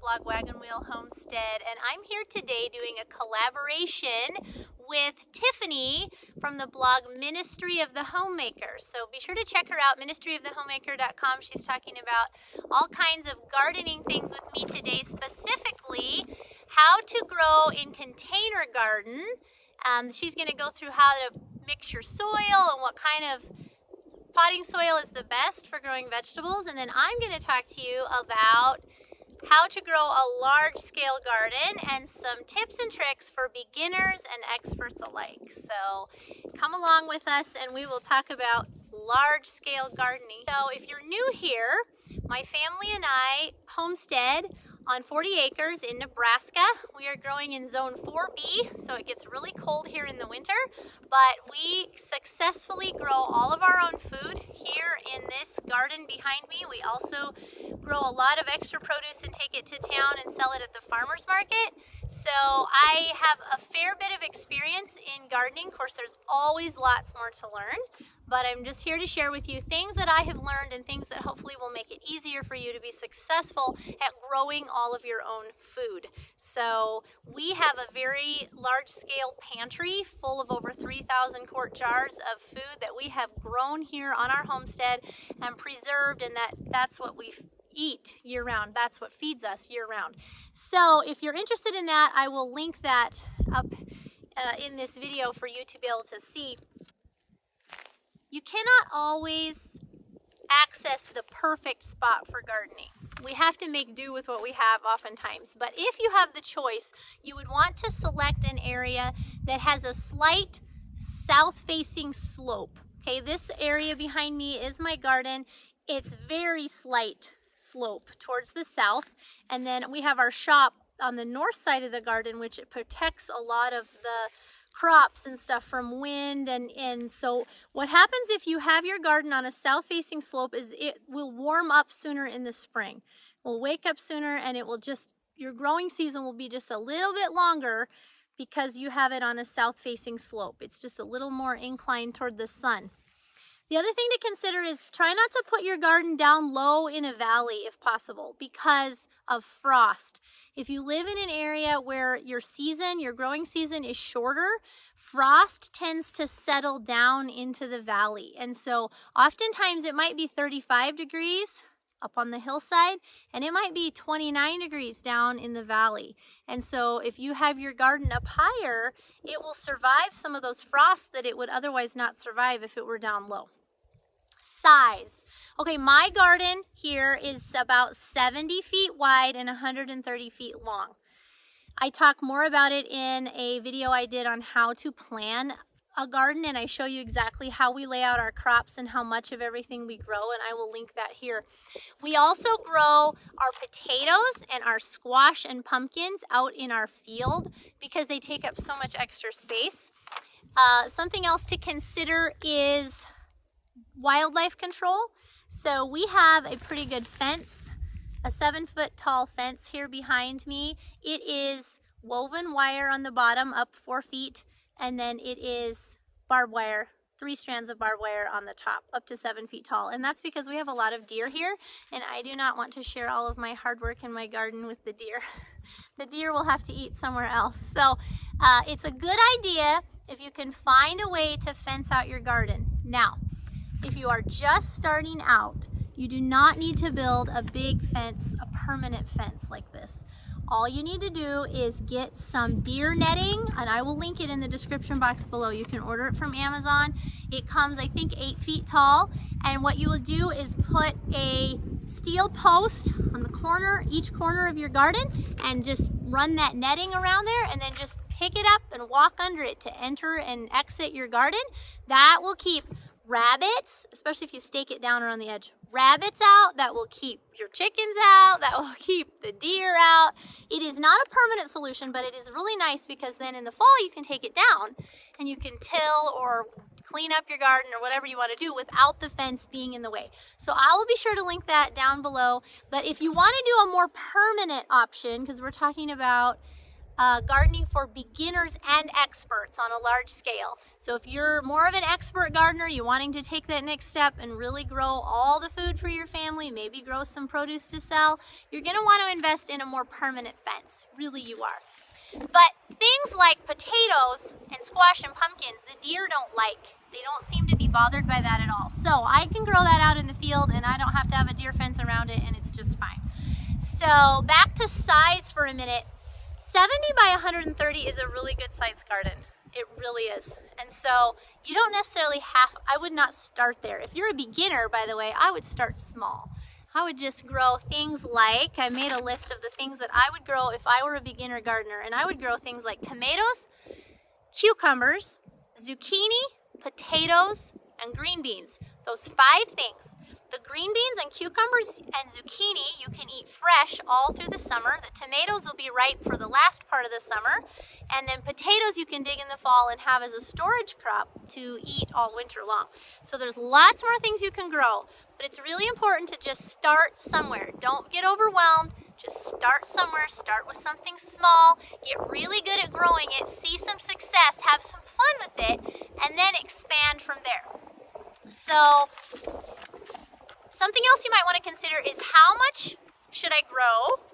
blog Wagon Wheel Homestead, and I'm here today doing a collaboration with Tiffany from the blog Ministry of the Homemaker. So be sure to check her out, ministryofthehomemaker.com. She's talking about all kinds of gardening things with me today, specifically how to grow in container garden. She's going to go through how to mix your soil and what kind of potting soil is the best for growing vegetables, and then I'm going to talk to you about how to grow a large-scale garden and some tips and tricks for beginners and experts alike. So come along with us and we will talk about large-scale gardening. So if you're new here, my family and I homestead on 40 acres in Nebraska. We are growing in zone 4B, so it gets really cold here in the winter, but we successfully grow all of our own food here in this garden behind me. We also grow a lot of extra produce and take it to town and sell it at the farmer's market. So I have a fair bit of experience in gardening. Of course, there's always lots more to learn, but I'm just here to share with you things that I have learned and things that hopefully will make it easier for you to be successful at growing all of your own food. So we have a very large-scale pantry full of over 3,000 quart jars of food that we have grown here on our homestead and preserved, and that's what we eat year-round. That's what feeds us year-round. So if you're interested in that, I will link that up in this video for you to be able to see. You cannot always access the perfect spot for gardening. We have to make do with what we have oftentimes. But if you have the choice, you would want to select an area that has a slight south-facing slope. Okay, this area behind me is my garden. It's very slight slope towards the south. And then we have our shop on the north side of the garden, which it protects a lot of the crops and stuff from wind, and so what happens if you have your garden on a south-facing slope is it will warm up sooner in the spring. We'll wake up sooner, and it will just, your growing season will be just a little bit longer because you have it on a south-facing slope. It's just a little more inclined toward the sun. The other thing to consider is try not to put your garden down low in a valley if possible because of frost. If you live in an area where your growing season is shorter, frost tends to settle down into the valley. And so oftentimes it might be 35 degrees up on the hillside, and it might be 29 degrees down in the valley. And so if you have your garden up higher, it will survive some of those frosts that it would otherwise not survive if it were down low. Size. Okay, my garden here is about 70 feet wide and 130 feet long. I talk more about it in a video I did on how to plan a garden, and I show you exactly how we lay out our crops and how much of everything we grow, and I will link that here. We also grow our potatoes and our squash and pumpkins out in our field because they take up so much extra space. Something else to consider is wildlife control. So we have a pretty good fence, a 7-foot tall fence here behind me. It is woven wire on the bottom up 4 feet, and then it is barbed wire, 3 strands of barbed wire on the top, up to 7 feet tall. And that's because we have a lot of deer here, and I do not want to share all of my hard work in my garden with the deer. The deer will have to eat somewhere else. So it's a good idea if you can find a way to fence out your garden. Now, if you are just starting out, you do not need to build a big fence, a permanent fence like this. All you need to do is get some deer netting, and I will link it in the description box below. You can order it from Amazon. It comes, I think, 8 feet tall, and what you will do is put a steel post on the corner, each corner of your garden, and just run that netting around there, and then just pick it up and walk under it to enter and exit your garden. That will keep rabbits, especially if you stake it down around the edge, rabbits out. That will keep your chickens out. That will keep the deer out. It is not a permanent solution, but it is really nice because then in the fall you can take it down and you can till or clean up your garden or whatever you want to do without the fence being in the way. So I will be sure to link that down below. But if you want to do a more permanent option, because we're talking about gardening for beginners and experts on a large scale. So if you're more of an expert gardener, you're wanting to take that next step and really grow all the food for your family, maybe grow some produce to sell, you're going to want to invest in a more permanent fence. Really, you are. But things like potatoes and squash and pumpkins, the deer don't like. They don't seem to be bothered by that at all. So I can grow that out in the field and I don't have to have a deer fence around it, and it's just fine. So back to size for a minute. 70 by 130 is a really good sized garden. It really is. And so you don't necessarily I would not start there. If you're a beginner, by the way, I would start small. I would just grow things like, I made a list of the things that I would grow if I were a beginner gardener, and I would grow things like tomatoes, cucumbers, zucchini, potatoes, and green beans. Those 5 things. The green beans and cucumbers and zucchini you can eat fresh all through the summer. The tomatoes will be ripe for the last part of the summer. And then potatoes you can dig in the fall and have as a storage crop to eat all winter long. So there's lots more things you can grow, but it's really important to just start somewhere. Don't get overwhelmed. Just start somewhere. Start with something small. Get really good at growing it. See some success. Have some fun with it. And then expand from there. So something else you might want to consider is how much should I grow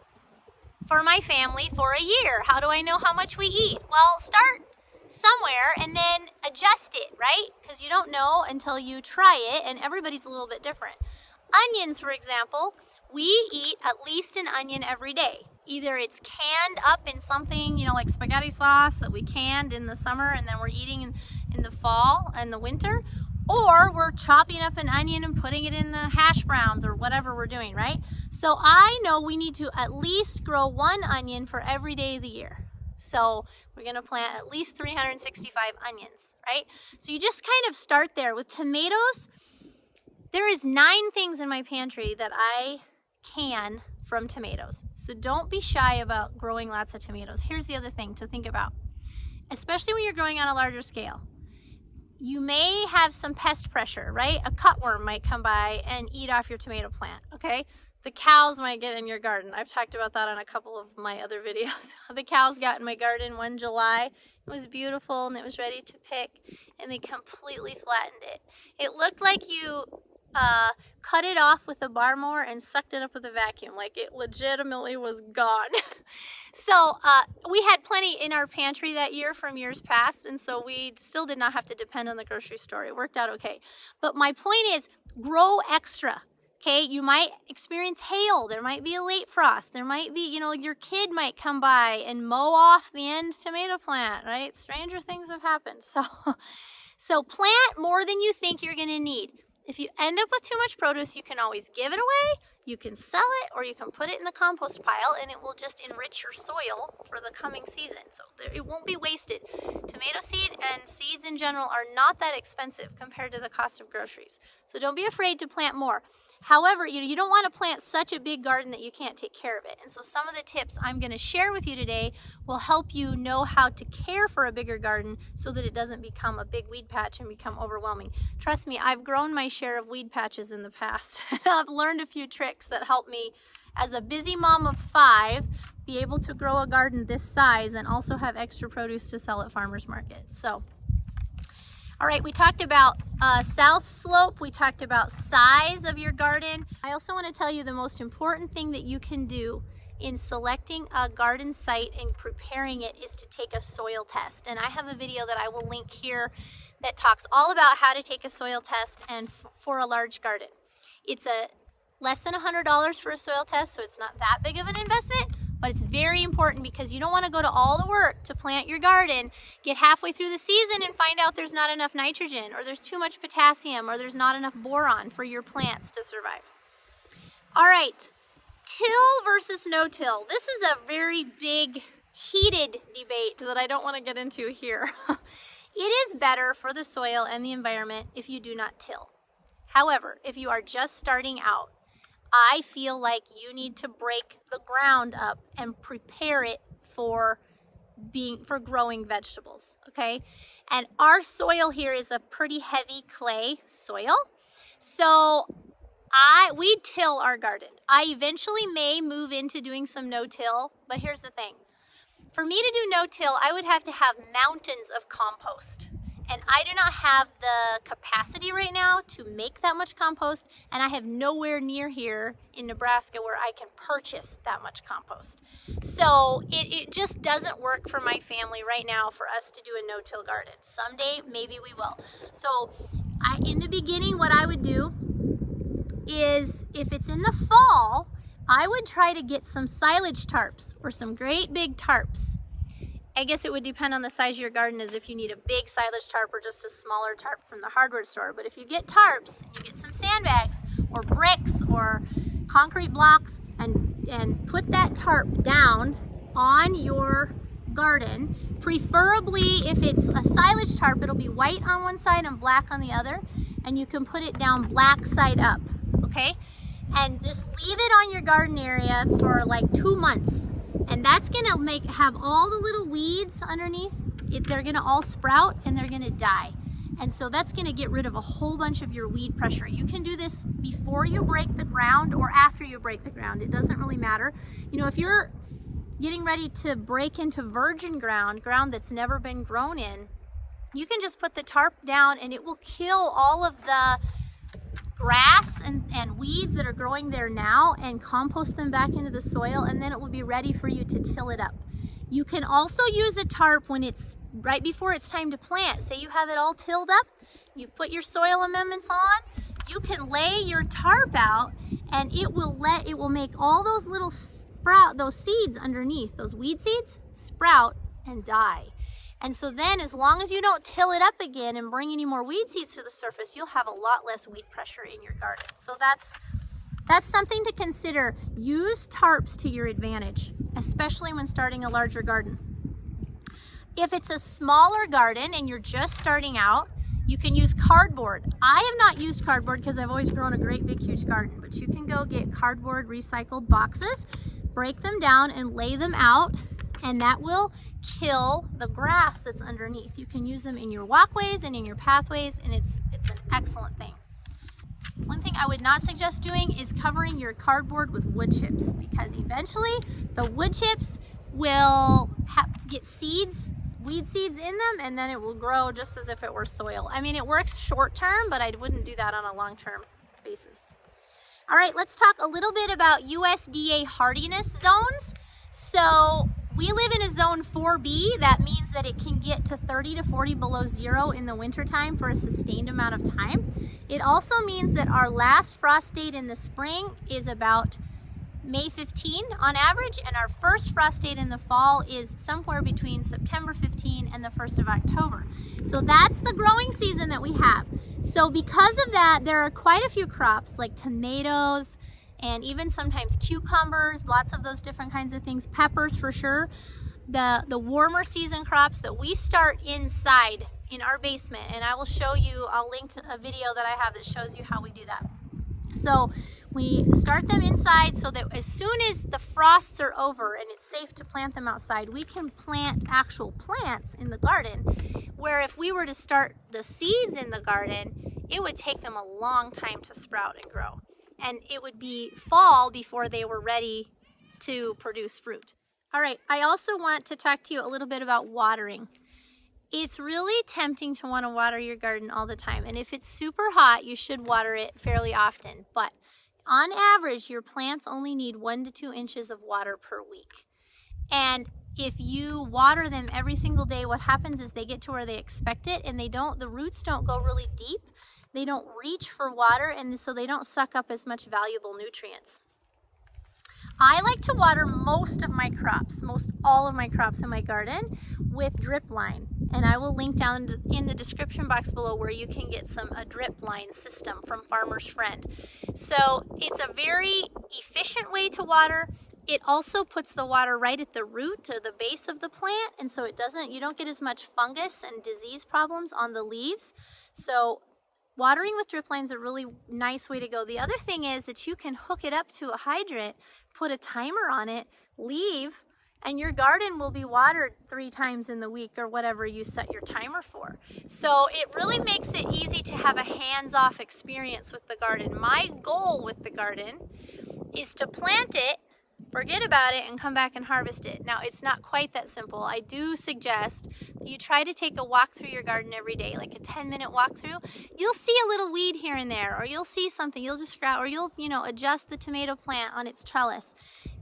for my family for a year? How do I know how much we eat? Well, start somewhere and then adjust it, right? Because you don't know until you try it, and everybody's a little bit different. Onions, for example, we eat at least an onion every day. Either it's canned up in something, like spaghetti sauce that we canned in the summer and then we're eating in the fall and the winter, or we're chopping up an onion and putting it in the hash browns or whatever we're doing, right? So I know we need to at least grow 1 onion for every day of the year. So we're going to plant at least 365 onions, right? So you just kind of start there. With tomatoes, there is 9 things in my pantry that I can from tomatoes. So don't be shy about growing lots of tomatoes. Here's the other thing to think about, especially when you're growing on a larger scale. You may have some pest pressure, right? A cutworm might come by and eat off your tomato plant, okay? The cows might get in your garden. I've talked about that on a couple of my other videos. The cows got in my garden one July. It was beautiful and it was ready to pick, and they completely flattened it. It looked like you cut it off with a bar mower and sucked it up with a vacuum. Like, it legitimately was gone. So we had plenty in our pantry that year from years past, and so we still did not have to depend on the grocery store. It worked out okay. But my point is, grow extra. Okay, you might experience hail. There might be a late frost. There might be, your kid might come by and mow off the end tomato plant, right? Stranger things have happened. So plant more than you think you're going to need. If you end up with too much produce, you can always give it away, you can sell it, or you can put it in the compost pile, and it will just enrich your soil for the coming season. So it won't be wasted. Tomato seed and seeds in general are not that expensive compared to the cost of groceries. So don't be afraid to plant more. However, you don't want to plant such a big garden that you can't take care of it. And so some of the tips I'm going to share with you today will help you know how to care for a bigger garden so that it doesn't become a big weed patch and become overwhelming. Trust me, I've grown my share of weed patches in the past. I've learned a few tricks that help me, as a busy mom of 5, be able to grow a garden this size and also have extra produce to sell at farmers market. So, all right, we talked about south slope. We talked about size of your garden. I also want to tell you the most important thing that you can do in selecting a garden site and preparing it is to take a soil test. And I have a video that I will link here that talks all about how to take a soil test and for a large garden. It's less than $100 for a soil test, so it's not that big of an investment. But it's very important because you don't want to go to all the work to plant your garden, get halfway through the season and find out there's not enough nitrogen, or there's too much potassium, or there's not enough boron for your plants to survive. All right, till versus no-till. This is a very big, heated debate that I don't want to get into here. It is better for the soil and the environment if you do not till. However, if you are just starting out, I feel like you need to break the ground up and prepare it for growing vegetables, okay? And our soil here is a pretty heavy clay soil. So we till our garden. I eventually may move into doing some no-till, but here's the thing. For me to do no-till, I would have to have mountains of compost. And I do not have the capacity right now to make that much compost, and I have nowhere near here in Nebraska where I can purchase that much compost. So it just doesn't work for my family right now for us to do a no-till garden. Someday, maybe we will. So in the beginning, what I would do is, if it's in the fall, I would try to get some silage tarps or some great big tarps. I guess it would depend on the size of your garden, as if you need a big silage tarp or just a smaller tarp from the hardware store. But if you get tarps and you get some sandbags or bricks or concrete blocks and put that tarp down on your garden, preferably if it's a silage tarp, it'll be white on one side and black on the other, and you can put it down black side up, okay? And just leave it on your garden area for like 2 months. And that's gonna have all the little weeds underneath. They're gonna all sprout and they're gonna die. And so that's gonna get rid of a whole bunch of your weed pressure. You can do this before you break the ground or after you break the ground. It doesn't really matter. You know, if you're getting ready to break into virgin ground that's never been grown in, you can just put the tarp down and it will kill all of the grass and weeds that are growing there now and compost them back into the soil, and then it will be ready for you to till it up. You can also use a tarp when it's right before it's time to plant. Say you have it all tilled up, you've put your soil amendments on, you can lay your tarp out and it will make all those little those seeds underneath, those weed seeds, sprout and die. And so then, as long as you don't till it up again and bring any more weed seeds to the surface, you'll have a lot less weed pressure in your garden. So that's something to consider. Use tarps to your advantage, especially when starting a larger garden. If it's a smaller garden and you're just starting out, you can use cardboard. I have not used cardboard because I've always grown a great big huge garden, but you can go get cardboard recycled boxes, break them down and lay them out, and that will kill the grass that's underneath. You can use them in your walkways and in your pathways, and it's an excellent thing. One thing I would not suggest doing is covering your cardboard with wood chips, because eventually the wood chips will get seeds, weed seeds in them, and then it will grow just as if it were soil. I mean, it works short term, but I wouldn't do that on a long-term basis. All right, let's talk a little bit about USDA hardiness zones. So we live in a zone 4B. That means that it can get to 30 to 40 below zero in the wintertime for a sustained amount of time. It also means that our last frost date in the spring is about May 15 on average, and our first frost date in the fall is somewhere between September 15 and the 1st of October. So that's the growing season that we have. So because of that, there are quite a few crops like tomatoes and even sometimes cucumbers, lots of those different kinds of things, peppers for sure. The warmer season crops that we start inside in our basement, and I will show you, I'll link a video that I have that shows you how we do that. So we start them inside so that as soon as the frosts are over and it's safe to plant them outside, we can plant actual plants in the garden, where if we were to start the seeds in the garden, it would take them a long time to sprout and grow. And it would be fall before they were ready to produce fruit. All right, I also want to talk to you a little bit about watering. It's really tempting to want to water your garden all the time. And if it's super hot, you should water it fairly often. But on average, your plants only need 1 to 2 inches of water per week. And if you water them every single day, what happens is they get to where they expect it, and the roots don't go really deep. They don't reach for water, and so they don't suck up as much valuable nutrients. I like to water most all of my crops in my garden with drip line. And I will link down in the description box below where you can get a drip line system from Farmer's Friend. So it's a very efficient way to water. It also puts the water right at the root or the base of the plant, and so you don't get as much fungus and disease problems on the leaves. So watering with drip line is a really nice way to go. The other thing is that you can hook it up to a hydrant, put a timer on it, leave, and your garden will be watered 3 times in the week or whatever you set your timer for. So it really makes it easy to have a hands-off experience with the garden. My goal with the garden is to plant it forget about it and come back and harvest it. Now, it's not quite that simple. I do suggest that you try to take a walk through your garden every day, like a 10-minute walk through. You'll see a little weed here and there, or you'll see something, you'll just grab, or you'll, adjust the tomato plant on its trellis.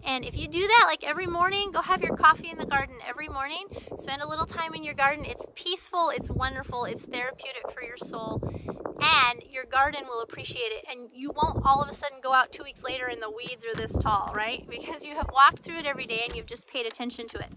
And if you do that, like every morning, go have your coffee in the garden every morning. Spend a little time in your garden. It's peaceful, it's wonderful, it's therapeutic for your soul. And your garden will appreciate it, and you won't all of a sudden go out 2 weeks later and the weeds are this tall, right? Because you have walked through it every day and you've just paid attention to it.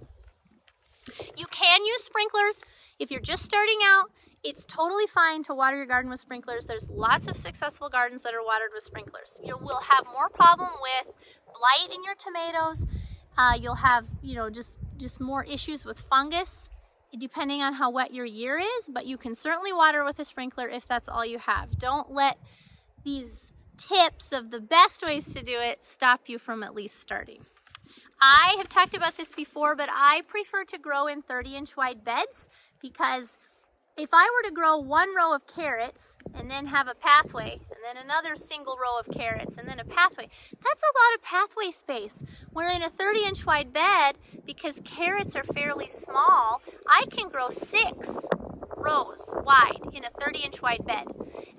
You can use sprinklers. If you're just starting out, it's totally fine to water your garden with sprinklers. There's lots of successful gardens that are watered with sprinklers. You will have more problem with blight in your tomatoes. You'll have, just more issues with fungus, depending on how wet your year is, but you can certainly water with a sprinkler if that's all you have. Don't let these tips of the best ways to do it stop you from at least starting. I have talked about this before, but I prefer to grow in 30-inch wide beds, because if I were to grow one row of carrots and then have a pathway and then another single row of carrots and then a pathway, that's a lot of pathway space. Where in a 30-inch wide bed, because carrots are fairly small, I can grow 6 rows wide in a 30-inch wide bed.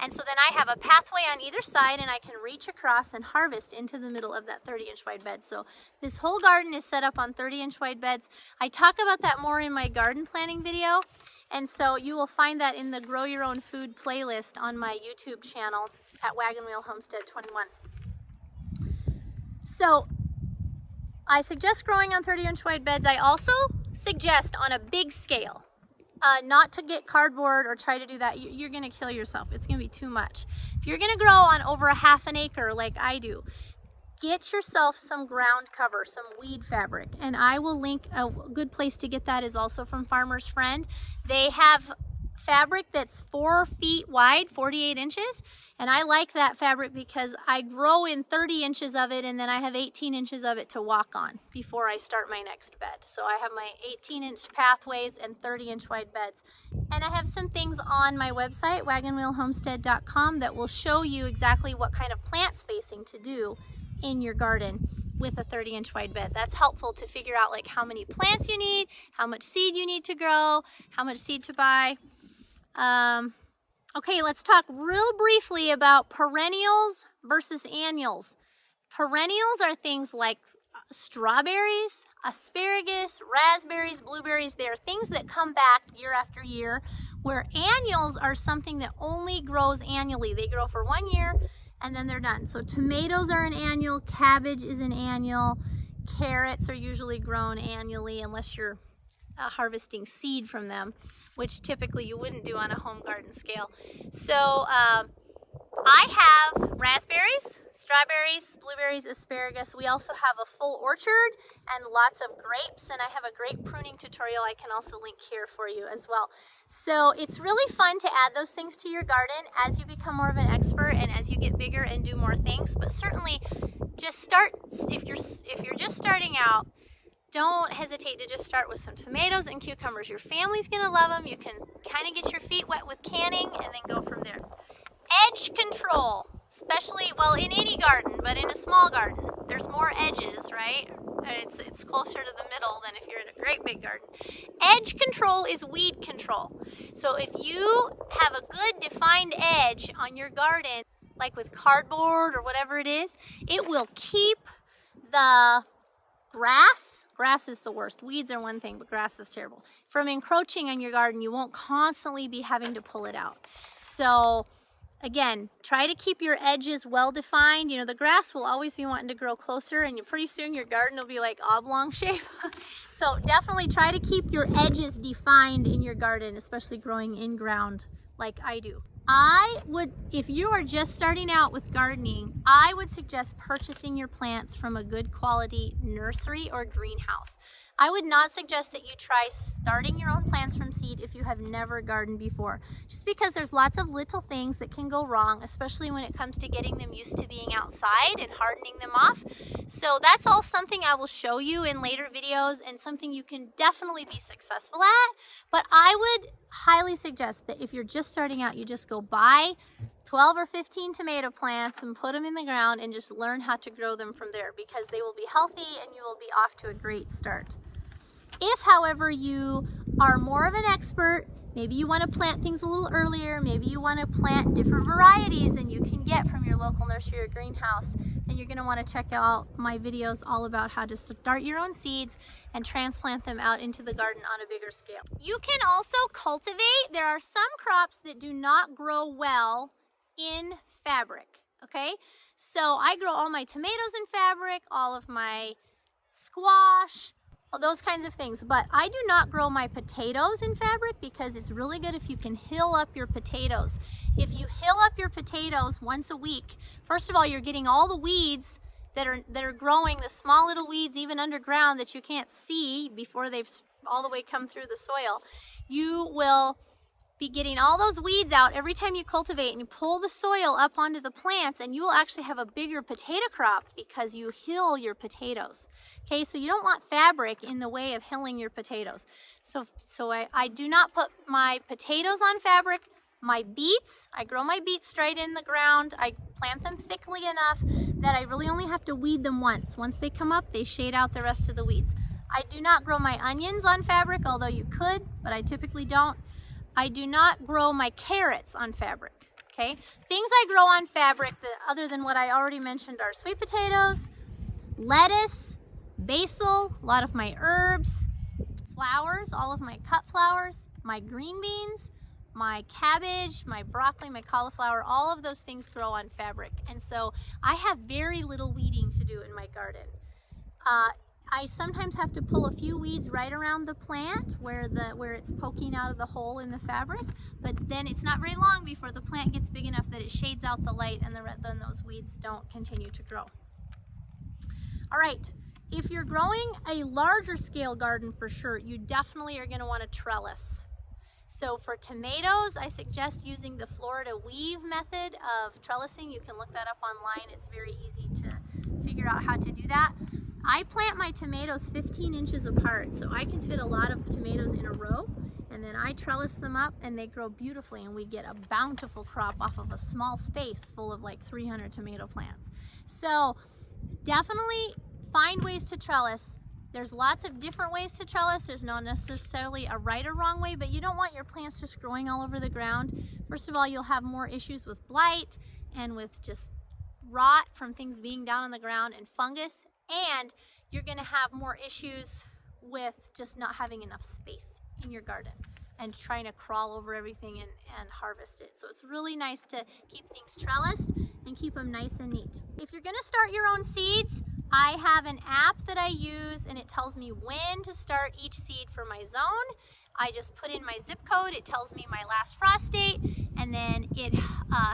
And so then I have a pathway on either side and I can reach across and harvest into the middle of that 30-inch wide bed. So this whole garden is set up on 30-inch wide beds. I talk about that more in my garden planning video. And so you will find that in the Grow Your Own Food playlist on my YouTube channel at Wagon Homestead 21. So I suggest growing on 30-inch wide beds. I also suggest on a big scale, not to get cardboard or try to do that. You're going to kill yourself. It's going to be too much. If you're going to grow on over a half an acre like I do, get yourself some ground cover, some weed fabric, and I will link. A good place to get that is also from Farmer's Friend. They have fabric that's 4 feet wide, 48 inches, and I like that fabric because I grow in 30 inches of it, and then I have 18 inches of it to walk on before I start my next bed. So I have my 18-inch pathways and 30-inch wide beds. And I have some things on my website, wagonwheelhomestead.com, that will show you exactly what kind of plant spacing to do in your garden with a 30-inch wide bed. That's helpful to figure out like how many plants you need, how much seed you need to grow, how much seed to buy. Okay, let's talk real briefly about perennials versus annuals. Perennials are things like strawberries, asparagus, raspberries, blueberries. They are things that come back year after year, where annuals are something that only grows annually. They grow for 1 year and then they're done. So tomatoes are an annual, cabbage is an annual, carrots are usually grown annually unless you're harvesting seed from them, which typically you wouldn't do on a home garden scale. So I have raspberries, strawberries, blueberries, asparagus. We also have a full orchard and lots of grapes, and I have a grape pruning tutorial I can also link here for you as well. So it's really fun to add those things to your garden as you become more of an expert and as you get bigger and do more things. But certainly just start, if you're just starting out, don't hesitate to just start with some tomatoes and cucumbers. Your family's gonna love them. You can kind of get your feet wet with canning and then go from there. Edge control, especially, well, in any garden, but in a small garden, there's more edges, right? It's closer to the middle than if you're in a great big garden. Edge control is weed control. So if you have a good defined edge on your garden, like with cardboard or whatever it is, it will keep the grass is the worst. Weeds are one thing, but grass is terrible. From encroaching on your garden, you won't constantly be having to pull it out. So again, try to keep your edges well defined. You know, the grass will always be wanting to grow closer, and pretty soon your garden will be like oblong shape. So definitely try to keep your edges defined in your garden, especially growing in ground like I do. I would, if you are just starting out with gardening, I would suggest purchasing your plants from a good quality nursery or greenhouse. I would not suggest that you try starting your own plants from seed if you have never gardened before, just because there's lots of little things that can go wrong, especially when it comes to getting them used to being outside and hardening them off. So that's all something I will show you in later videos and something you can definitely be successful at. But I would highly suggest that if you're just starting out, you just go buy 12 or 15 tomato plants and put them in the ground and just learn how to grow them from there, because they will be healthy and you will be off to a great start. If, however, you are more of an expert, maybe you want to plant things a little earlier, maybe you want to plant different varieties than you can get from your local nursery or greenhouse, then you're going to want to check out my videos all about how to start your own seeds and transplant them out into the garden on a bigger scale. You can also cultivate. There are some crops that do not grow well in fabric, okay? So I grow all my tomatoes in fabric, all of my squash, all those kinds of things, but I do not grow my potatoes in fabric because it's really good if you can hill up your potatoes. If you hill up your potatoes once a week, first of all, you're getting all the weeds that are growing, the small little weeds even underground that you can't see before they've all the way come through the soil. You will be getting all those weeds out every time you cultivate, and you pull the soil up onto the plants, and you will actually have a bigger potato crop because you hill your potatoes. Okay, so you don't want fabric in the way of hilling your potatoes. So I do not put my potatoes on fabric. My beets, I grow my beets straight in the ground. I plant them thickly enough that I really only have to weed them once. Once they come up, they shade out the rest of the weeds. I do not grow my onions on fabric, although you could, but I typically don't. I do not grow my carrots on fabric, okay? Things I grow on fabric that, other than what I already mentioned, are sweet potatoes, lettuce, basil, a lot of my herbs, flowers, all of my cut flowers, my green beans, my cabbage, my broccoli, my cauliflower, all of those things grow on fabric. And so I have very little weeding to do in my garden. I sometimes have to pull a few weeds right around the plant where it's poking out of the hole in the fabric, but then it's not very long before the plant gets big enough that it shades out the light, and then those weeds don't continue to grow. All right, if you're growing a larger scale garden for sure, you definitely are going to want to trellis. So for tomatoes, I suggest using the Florida weave method of trellising. You can look that up online. It's very easy to figure out how to do that. I plant my tomatoes 15 inches apart, so I can fit a lot of tomatoes in a row, and then I trellis them up and they grow beautifully, and we get a bountiful crop off of a small space full of like 300 tomato plants. So definitely find ways to trellis. There's lots of different ways to trellis. There's not necessarily a right or wrong way, but you don't want your plants just growing all over the ground. First of all, you'll have more issues with blight and with just rot from things being down on the ground and fungus. And you're going to have more issues with just not having enough space in your garden and trying to crawl over everything and harvest it. So it's really nice to keep things trellised and keep them nice and neat. If you're going to start your own seeds, I have an app that I use, and it tells me when to start each seed for my zone. I just put in my zip code, it tells me my last frost date, and then it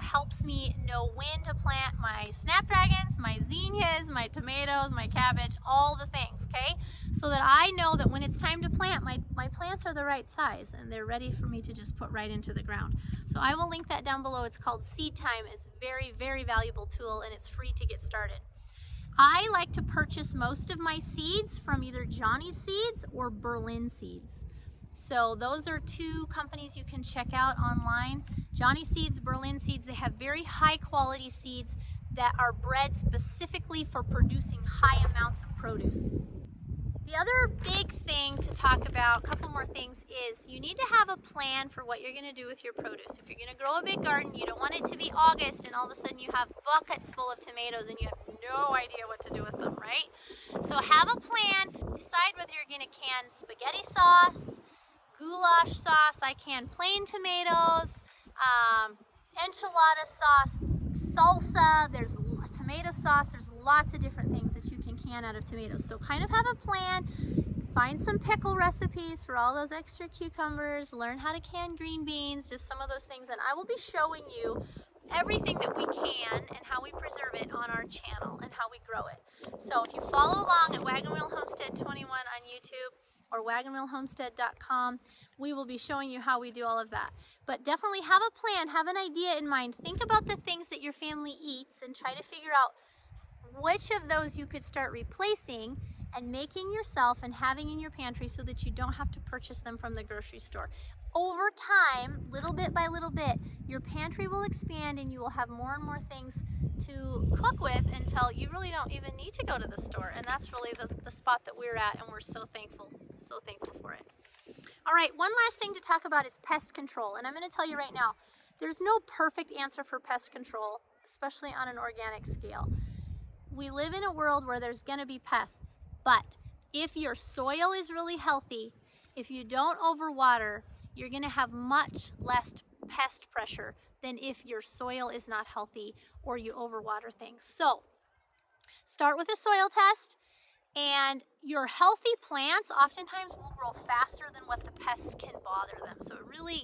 helps me know when to plant my snapdragons, my zinnias, my tomatoes, my cabbage, all the things, okay? So that I know that when it's time to plant, my plants are the right size and they're ready for me to just put right into the ground. So I will link that down below. It's called Seed Time. It's a very, very valuable tool, and it's free to get started. I like to purchase most of my seeds from either Johnny's Seeds or Berlin Seeds. So those are two companies you can check out online. Johnny Seeds, Berlin Seeds, they have very high quality seeds that are bred specifically for producing high amounts of produce. The other big thing to talk about, a couple more things, is you need to have a plan for what you're going to do with your produce. If you're going to grow a big garden, you don't want it to be August and all of a sudden you have buckets full of tomatoes and you have no idea what to do with them, right? So have a plan. Decide whether you're going to can spaghetti sauce, goulash sauce. I can plain tomatoes, enchilada sauce, salsa. There's tomato sauce. There's lots of different things that you can can out of tomatoes. So kind of have a plan. Find some pickle recipes for all those extra cucumbers. Learn how to can green beans, just some of those things. And I will be showing you everything that we can and how we preserve it on our channel and how we grow it. So if you follow along at Wagon Wheel Homestead 21 on YouTube or wagonwheelhomestead.com, we will be showing you how we do all of that. But definitely have a plan, have an idea in mind. Think about the things that your family eats and try to figure out which of those you could start replacing and making yourself and having in your pantry so that you don't have to purchase them from the grocery store. over time, little bit by little bit, your pantry will expand and you will have more and more things to cook with until you really don't even need to go to the store. And that's really the spot that we're at, and we're so thankful for it. All right, one last thing to talk about is pest control. And I'm going to tell you right now, there's no perfect answer for pest control, especially on an organic scale. We live in a world where there's going to be pests, but if your soil is really healthy, if you don't overwater, you're going to have much less pest pressure than if your soil is not healthy or you overwater things. So start with a soil test, and your healthy plants oftentimes will grow faster than what the pests can bother them. So it really,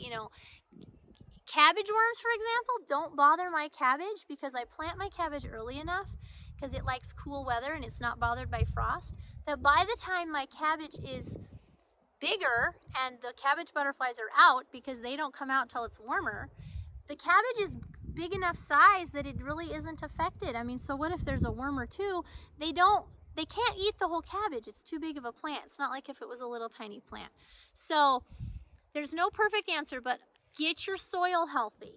cabbage worms, for example, don't bother my cabbage because I plant my cabbage early enough because it likes cool weather and it's not bothered by frost, that by the time my cabbage is bigger and the cabbage butterflies are out, because they don't come out until it's warmer, the cabbage is big enough size that it really isn't affected. I mean, so what if there's a worm or two? They can't eat the whole cabbage. It's too big of a plant. It's not like if it was a little tiny plant. So there's no perfect answer, but get your soil healthy.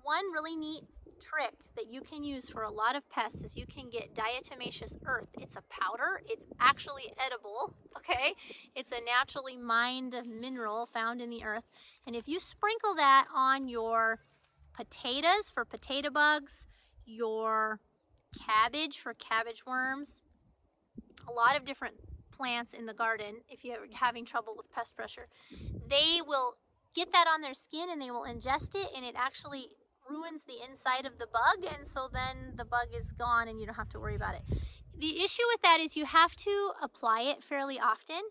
One really neat trick that you can use for a lot of pests is you can get diatomaceous earth. It's a powder. It's actually edible, okay? It's a naturally mined mineral found in the earth. And if you sprinkle that on your potatoes for potato bugs, your cabbage for cabbage worms, a lot of different plants in the garden, if you're having trouble with pest pressure, they will get that on their skin and they will ingest it, and it actually ruins the inside of the bug, and so then the bug is gone and you don't have to worry about it. The issue with that is you have to apply it fairly often,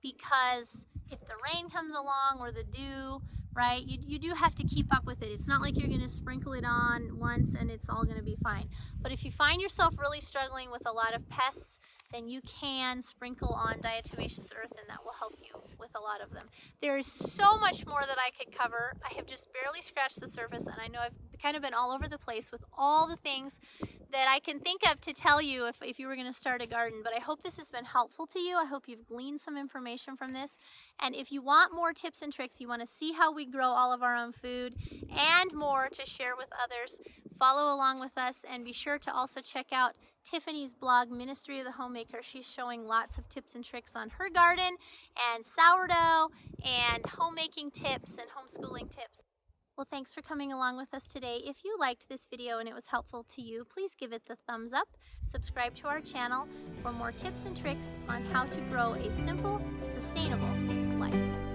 because if the rain comes along or the dew, right, you do have to keep up with it. It's not like you're going to sprinkle it on once and it's all going to be fine. But if you find yourself really struggling with a lot of pests, then you can sprinkle on diatomaceous earth, and that will help you with a lot of them. There is so much more that I could cover. I have just barely scratched the surface, and I know I've kind of been all over the place with all the things that I can think of to tell you if you were going to start a garden. But I hope this has been helpful to you. I hope you've gleaned some information from this. And if you want more tips and tricks, you want to see how we grow all of our own food and more to share with others, follow along with us, and be sure to also check out Tiffany's blog, Ministry of the Homemaker. She's showing lots of tips and tricks on her garden and sourdough and homemaking tips and homeschooling tips. Well, thanks for coming along with us today. If you liked this video and it was helpful to you, please give it the thumbs up. Subscribe to our channel for more tips and tricks on how to grow a simple, sustainable life.